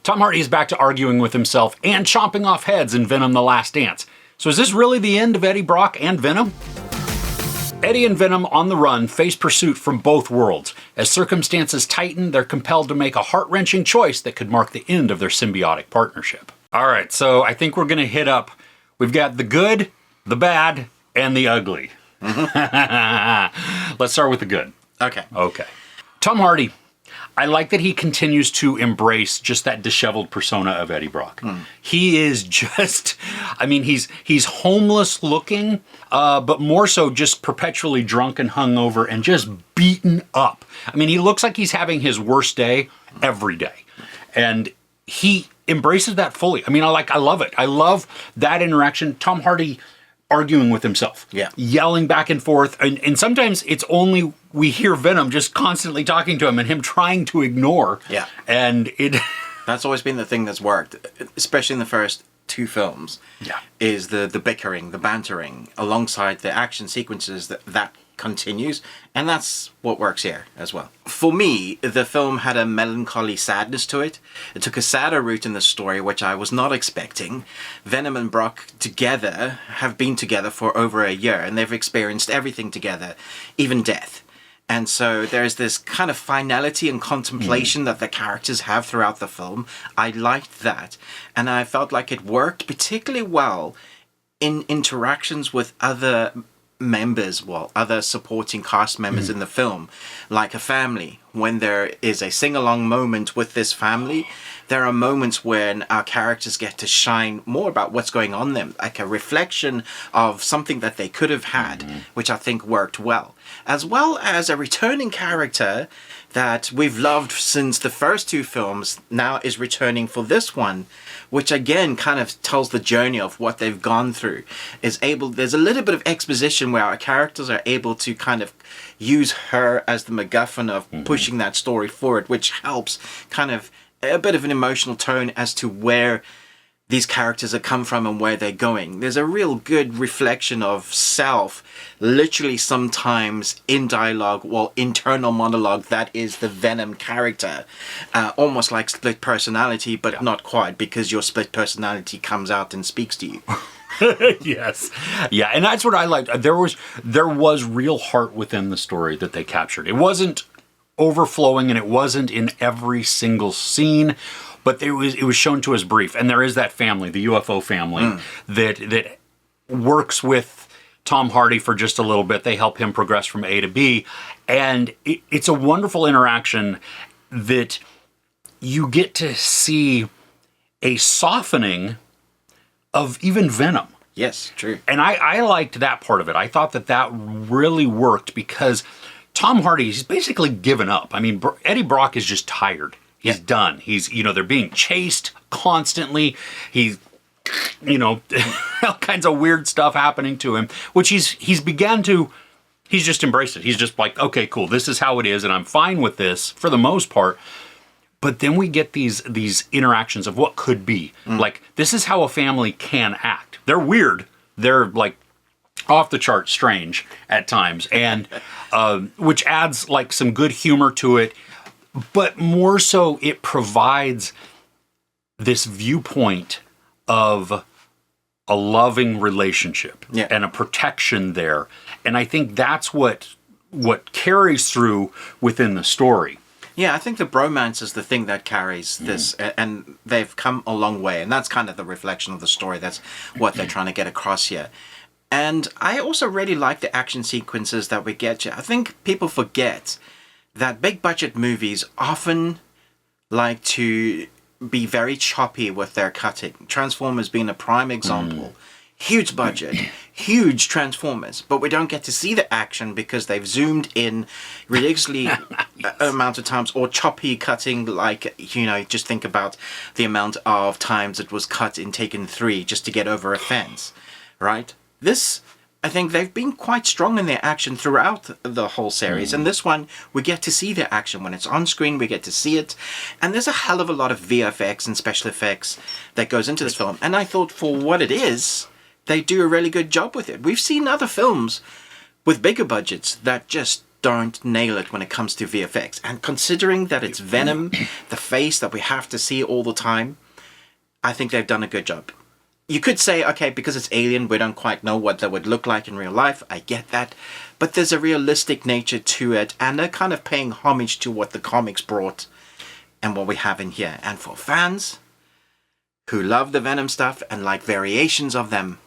Tom Hardy is back to arguing with himself and chomping off heads in Venom: The Last Dance. So is this really the end of Eddie Brock and Venom? Eddie and Venom on the run face pursuit from both worlds. As circumstances tighten, they're compelled to make a heart-wrenching choice that could mark the end of their symbiotic partnership. All right, so I think we're going to hit up, we've got the good, the bad, and the ugly. Let's start with the good. Okay. Tom Hardy, I like that he continues to embrace just that disheveled persona of Eddie Brock. He is just, I mean, he's homeless looking, but more so just perpetually drunk and hungover and just beaten up. I mean, he looks like he's having his worst day every day. And he embraces that fully. I mean, I love it. I love that interaction. Tom Hardy arguing with himself, yelling back and forth. And sometimes it's only we hear Venom just constantly talking to him and him trying to ignore. Yeah. And that's always been the thing that's worked, especially in the first two films. Yeah. Is the bickering, the bantering, alongside the action sequences that continues. And that's what works here as well. For me, the film had a melancholy sadness to it. It took a sadder route in the story, which I was not expecting. Venom and Brock together have been together for over a year, and they've experienced everything together, even death. And so there's this kind of finality and contemplation that the characters have throughout the film. I liked that. And I felt like it worked particularly well in interactions with other members, other supporting cast members in the film, like a family. When there is a sing-along moment with this family, there are moments when our characters get to shine more about what's going on them, like a reflection of something that they could have had, which I think worked well. As well as a returning character that we've loved since the first two films now is returning for this one, which again kind of tells the journey of what they've gone through. There's a little bit of exposition where our characters are able to kind of use her as the MacGuffin of pushing that story forward, which helps kind of a bit of an emotional tone as to where these characters have come from and where they're going. There's a real good reflection of self, literally sometimes in dialogue, internal monologue, that is the Venom character. Almost like split personality, but not quite, because your split personality comes out and speaks to you. Yes. Yeah, and that's what I liked. There was real heart within the story that they captured. It wasn't overflowing and it wasn't in every single scene, but it was shown to us brief. And there is that family, the UFO family, that works with Tom Hardy for just a little bit. They help him progress from A to B. And it's a wonderful interaction that you get to see a softening of even Venom. Yes, true. And I liked that part of it. I thought that really worked because Tom Hardy, he's basically given up. I mean, Eddie Brock is just tired. He's done. He's, they're being chased constantly. He's, all kinds of weird stuff happening to him, which he's just embraced it. He's just like, okay, cool. This is how it is. And I'm fine with this for the most part. But then we get these interactions of what could be. Like, this is how a family can act. They're weird. They're like off the chart strange at times. And, which adds like some good humor to it. But more so, it provides this viewpoint of a loving relationship and a protection there. And I think that's what carries through within the story. Yeah, I think the bromance is the thing that carries this, and they've come a long way. And that's kind of the reflection of the story. That's what they're trying to get across here. And I also really like the action sequences that we get here. I think people forget that big budget movies often like to be very choppy with their cutting. Transformers being a prime example. Huge budget, huge Transformers, but we don't get to see the action because they've zoomed in ridiculously amount of times, or choppy cutting, like, just think about the amount of times it was cut in Taken 3 just to get over a fence, right? This, I think they've been quite strong in their action throughout the whole series. And this one, we get to see their action. When it's on screen, we get to see it. And there's a hell of a lot of VFX and special effects that goes into this film. And I thought, for what it is, they do a really good job with it. We've seen other films with bigger budgets that just don't nail it when it comes to VFX. And considering that it's Venom, the face that we have to see all the time, I think they've done a good job. You could say, okay, because it's alien, we don't quite know what that would look like in real life. I get that. But there's a realistic nature to it, and they're kind of paying homage to what the comics brought and what we have in here. And for fans who love the Venom stuff and like variations of them,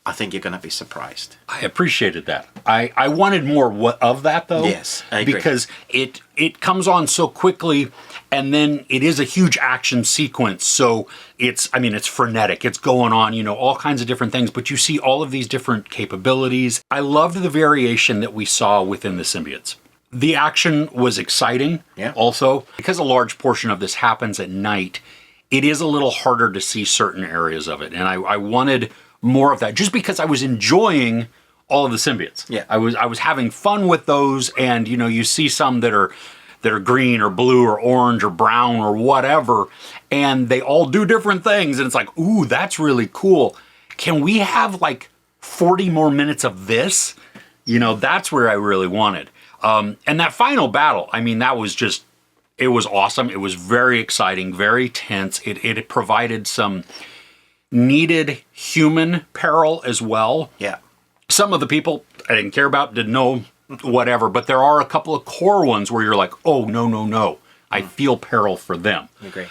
I think you're going to be surprised. I appreciated that. I wanted more of that, though. Yes, I agree. Because it comes on so quickly, and then it is a huge action sequence. So it's frenetic. It's going on, all kinds of different things. But you see all of these different capabilities. I loved the variation that we saw within the symbiotes. The action was exciting. Yeah. Also, because a large portion of this happens at night, it is a little harder to see certain areas of it. And I wanted more of that, just because I was enjoying all of the symbiotes. Yeah. I was having fun with those, and you see some that are green or blue or orange or brown or whatever, and they all do different things, and it's like, ooh, that's really cool. Can we have like 40 more minutes of this? That's where I really wanted. And that final battle, that was just, it was awesome. It was very exciting, very tense. It provided some needed human peril as well. Yeah. Some of the people I didn't care about, didn't know, whatever, but there are a couple of core ones where you're like, oh, no. I feel peril for them. I agree.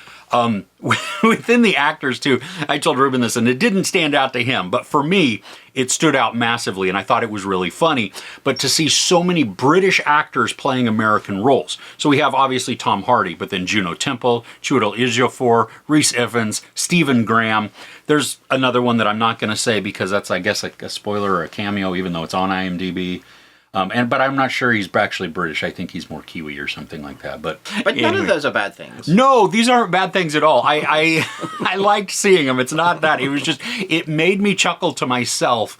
Within the actors too, I told Ruben this, and it didn't stand out to him, but for me, it stood out massively, and I thought it was really funny. But to see so many British actors playing American roles. So we have obviously Tom Hardy, but then Juno Temple, Chiwetel Ejiofor, Rhys Ifans, Stephen Graham. There's another one that I'm not going to say because that's, I guess, like a spoiler or a cameo, even though it's on IMDb. But I'm not sure he's actually British. I think he's more Kiwi or something like that. But anyway. None of those are bad things. No, these aren't bad things at all. I liked seeing him. It's not that. It made me chuckle to myself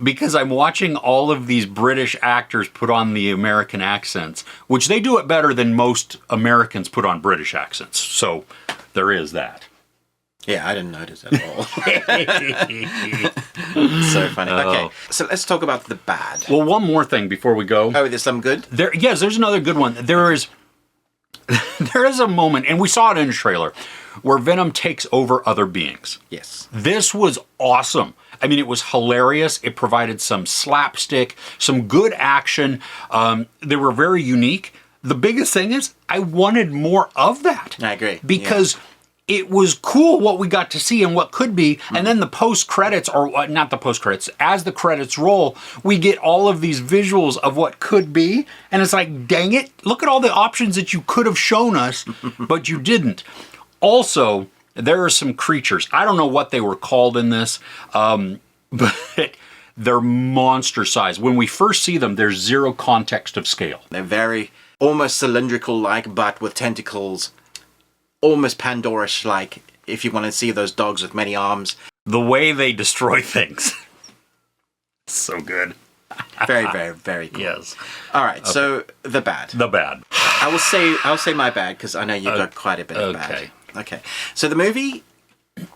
because I'm watching all of these British actors put on the American accents, which they do it better than most Americans put on British accents. So there is that. Yeah, I didn't notice at all. So funny. Okay, so let's talk about the bad. Well, one more thing before we go. Oh, there's some good? Yes, there's another good one. There is a moment, and we saw it in the trailer, where Venom takes over other beings. Yes. This was awesome. It was hilarious. It provided some slapstick, some good action. They were very unique. The biggest thing is, I wanted more of that. I agree. Because it was cool what we got to see and what could be. And then the post-credits, or not the post-credits, as the credits roll, we get all of these visuals of what could be. And it's like, dang it, look at all the options that you could have shown us, but you didn't. Also, there are some creatures. I don't know what they were called in this, but they're monster size. When we first see them, there's zero context of scale. They're very almost cylindrical-like, but with tentacles. Almost Pandora-like, if you want to see those dogs with many arms. The way they destroy things. So good. Very, very, very cool. Yes. All right, okay. So the bad. The bad. I'll say my bad, because I know you've got quite a bit of bad. Okay. So the movie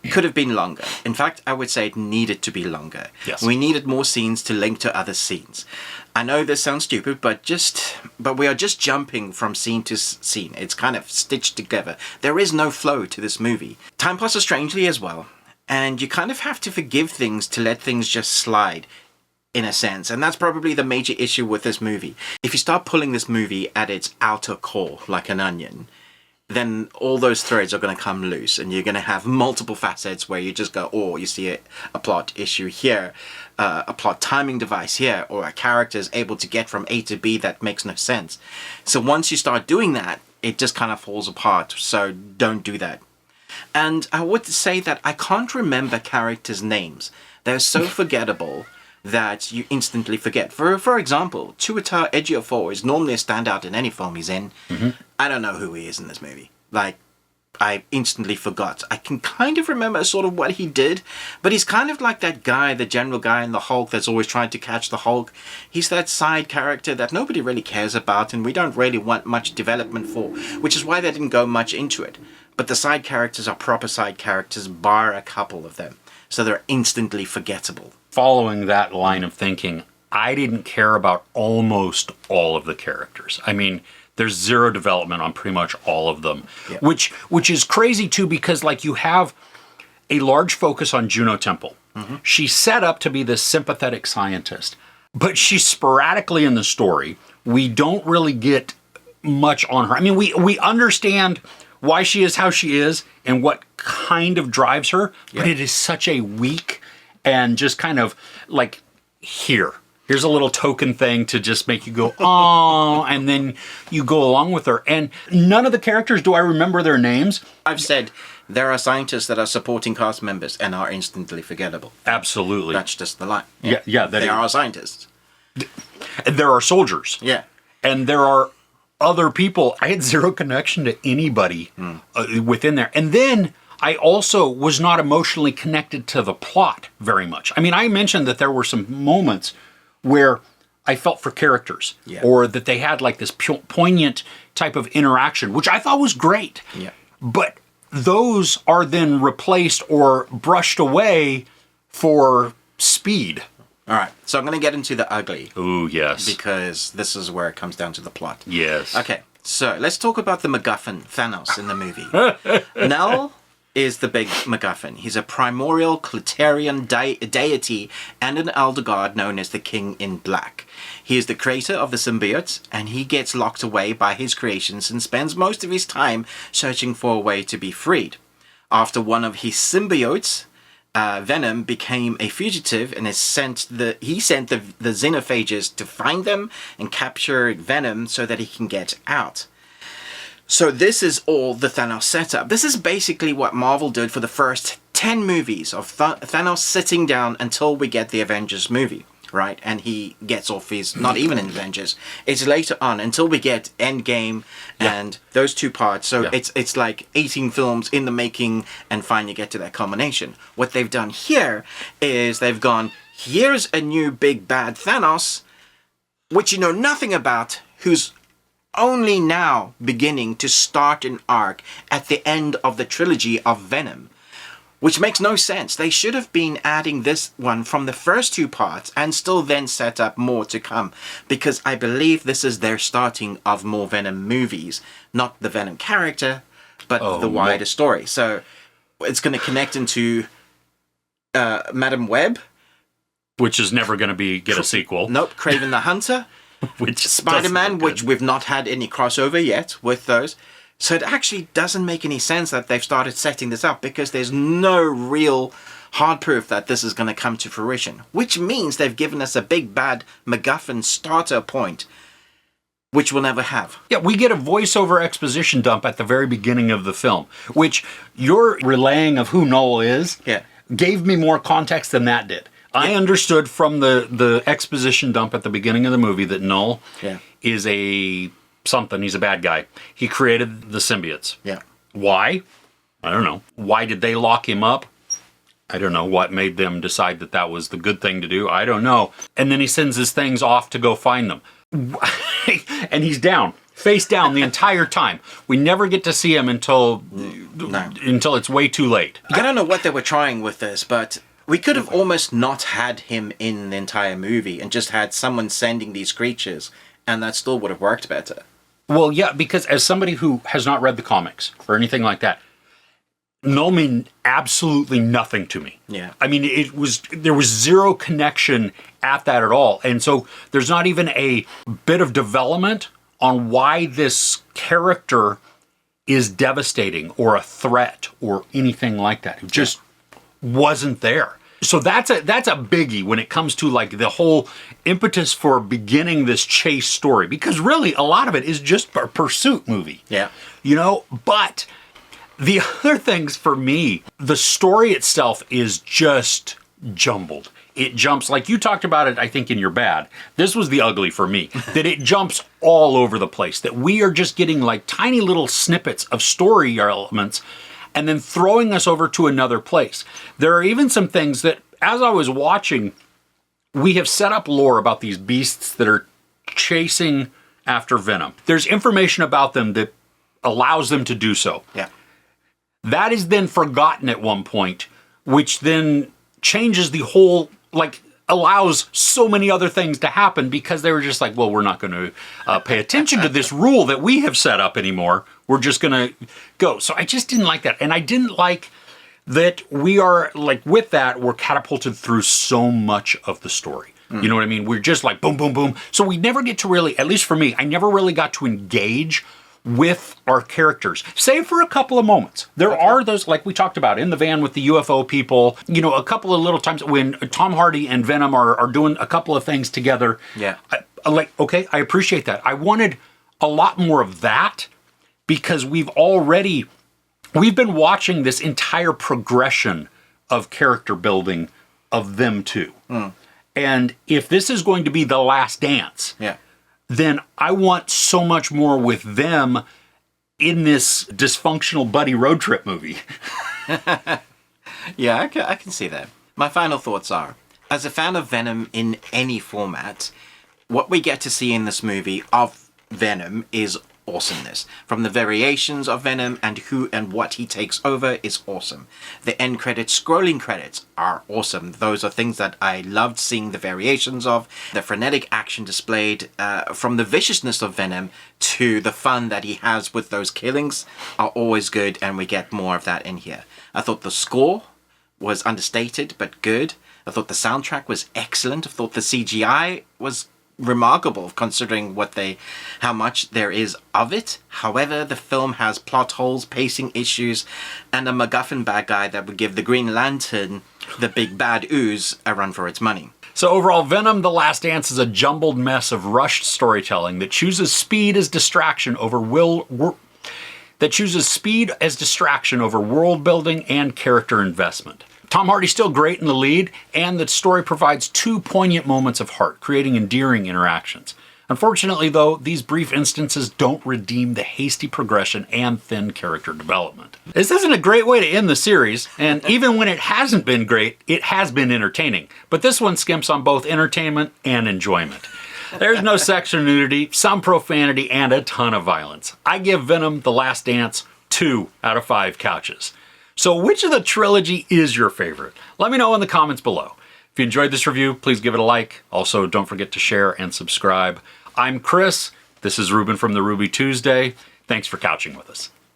could have been longer. In fact, I would say it needed to be longer. Yes. We needed more scenes to link to other scenes. I know this sounds stupid, but we are just jumping from scene to scene. It's kind of stitched together. There is no flow to this movie. Time passes strangely as well, and you kind of have to forgive things to let things just slide, in a sense. And that's probably the major issue with this movie. If you start pulling this movie at its outer core, like an onion, then all those threads are going to come loose, and you're going to have multiple facets where you just go, oh, you see a plot issue here, a plot timing device here, or a character is able to get from A to B that makes no sense. So once you start doing that, it just kind of falls apart. So don't do that. And I would say that I can't remember characters' names. They're so forgettable that you instantly forget. For example, Chiwetel Ejiofor is normally a standout in any film he's in. Mm-hmm. I don't know who he is in this movie. Like, I instantly forgot. I can kind of remember sort of what he did, but he's kind of like that guy, the general guy in the Hulk that's always trying to catch the Hulk. He's that side character that nobody really cares about, and we don't really want much development for, which is why they didn't go much into it. But the side characters are proper side characters, bar a couple of them. So they're instantly forgettable. Following that line of thinking, I didn't care about almost all of the characters. I mean, there's zero development on pretty much all of them, Yeah. which is crazy too, because like you have a large focus on Juno Temple. She's set up to be this sympathetic scientist, but she's sporadically in the story. We don't really get much on her. I mean, we understand why she is how she is and what kind of drives her, but it is such a weak and just kind of like, here's a little token thing to just make you go, oh, and then you go along with her. And none of the characters do I remember their names. I've said there are scientists that are supporting cast members and are instantly forgettable. Absolutely. That's just the line. Yeah. They are scientists. And there are soldiers. Yeah. And there are other people. I had zero connection to anybody within there. And then I also was not emotionally connected to the plot very much. I mean, I mentioned that there were some moments where I felt for characters, or that they had like this poignant type of interaction, which I thought was great. Yeah. But those are then replaced or brushed away for speed. All right. So I'm going to get into the ugly. Ooh, yes. Because this is where it comes down to the plot. Yes. Okay. So let's talk about the MacGuffin, Thanos, in the movie. Nell is the big MacGuffin. He's a primordial Clitorian deity and an elder god known as the King in Black. He is the creator of the symbiotes, and he gets locked away by his creations and spends most of his time searching for a way to be freed. After one of his symbiotes, Venom, became a fugitive and he sent the xenophages to find them and capture Venom so that he can get out. So this is all the Thanos setup. This is basically what Marvel did for the first 10 movies of Thanos sitting down until we get the Avengers movie, right? And he gets off his, not even in Avengers, it's later on until we get Endgame and those two parts. So it's like 18 films in the making and finally get to that culmination. What they've done here is they've gone, here's a new big bad Thanos, which you know nothing about, who's only now beginning to start an arc at the end of the trilogy of Venom, which makes no sense. They should have been adding this one from the first two parts and still then set up more to come, because I believe this is their starting of more Venom movies, not the Venom character, but the wider story. So it's going to connect into Madam Web, which is never going to get a sequel. Nope, Kraven the Hunter. Which Spider-Man, which we've not had any crossover yet with those. So it actually doesn't make any sense that they've started setting this up, because there's no real hard proof that this is going to come to fruition. Which means they've given us a big bad MacGuffin starter point, which we'll never have. Yeah, we get a voiceover exposition dump at the very beginning of the film, which your relaying of who Null is gave me more context than that did. I understood from the exposition dump at the beginning of the movie that Null is he's a bad guy. He created the symbiotes. Yeah. Why? I don't know. Why did they lock him up? I don't know. What made them decide that that was the good thing to do? I don't know. And then he sends his things off to go find them. And he's down, face down the entire time. We never get to see him until it's way too late. I don't know what they were trying with this, but we could have almost not had him in the entire movie and just had someone sending these creatures, and that still would have worked better. Well, yeah, because as somebody who has not read the comics or anything like that, Null mean absolutely nothing to me. Yeah. I mean, there was zero connection at that at all. And so there's not even a bit of development on why this character is devastating or a threat or anything like that. It just wasn't there. So that's a biggie when it comes to like the whole impetus for beginning this chase story, because really a lot of it is just a pursuit movie. Yeah. You know, but the other things for me, the story itself is just jumbled. It jumps, like you talked about it, I think, in your bad. This was the ugly for me, that it jumps all over the place, that we are just getting like tiny little snippets of story elements and then throwing us over to another place. There are even some things that, as I was watching, we have set up lore about these beasts that are chasing after Venom. There's information about them that allows them to do so. Yeah. That is then forgotten at one point, which then changes the whole, like, allows so many other things to happen because they were just like, well, we're not going to pay attention to this rule that we have set up anymore. We're just going to go. So I just didn't like that. And I didn't like that we are, like, with that, we're catapulted through so much of the story. You know what I mean? We're just like boom, boom, boom. So we never get to really, at least for me, I never really got to engage with our characters, save for a couple of moments. There are those, like we talked about, in the van with the UFO people, you know, a couple of little times when Tom Hardy and Venom are doing a couple of things together. Yeah. Okay, I appreciate that. I wanted a lot more of that because we've been watching this entire progression of character building of them two. And if this is going to be the last dance, then I want so much more with them in this dysfunctional buddy road trip movie. Yeah, I can see that. My final thoughts are, as a fan of Venom in any format, what we get to see in this movie of Venom is awesomeness. From the variations of Venom and who and what he takes over is awesome. The end credits, scrolling credits are awesome. Those are things that I loved seeing the variations of. The frenetic action displayed, from the viciousness of Venom to the fun that he has with those killings are always good, and we get more of that in here. I thought the score was understated but good. I thought the soundtrack was excellent. I thought the CGI was remarkable considering how much there is of it. However, the film has plot holes, pacing issues, and a MacGuffin bad guy that would give the Green Lantern, the big bad ooze, a run for its money. So overall, Venom: The Last Dance is a jumbled mess of rushed storytelling that chooses speed as distraction over world building and character investment. Tom Hardy's still great in the lead, and the story provides two poignant moments of heart, creating endearing interactions. Unfortunately, though, these brief instances don't redeem the hasty progression and thin character development. This isn't a great way to end the series, and even when it hasn't been great, it has been entertaining. But this one skimps on both entertainment and enjoyment. There's no sex or nudity, some profanity, and a ton of violence. I give Venom: The Last Dance 2 out of 5 couches. So which of the trilogy is your favorite? Let me know in the comments below. If you enjoyed this review, please give it a like. Also, don't forget to share and subscribe. I'm Chris. This is Ruben from the Ruby Tuesday. Thanks for couching with us.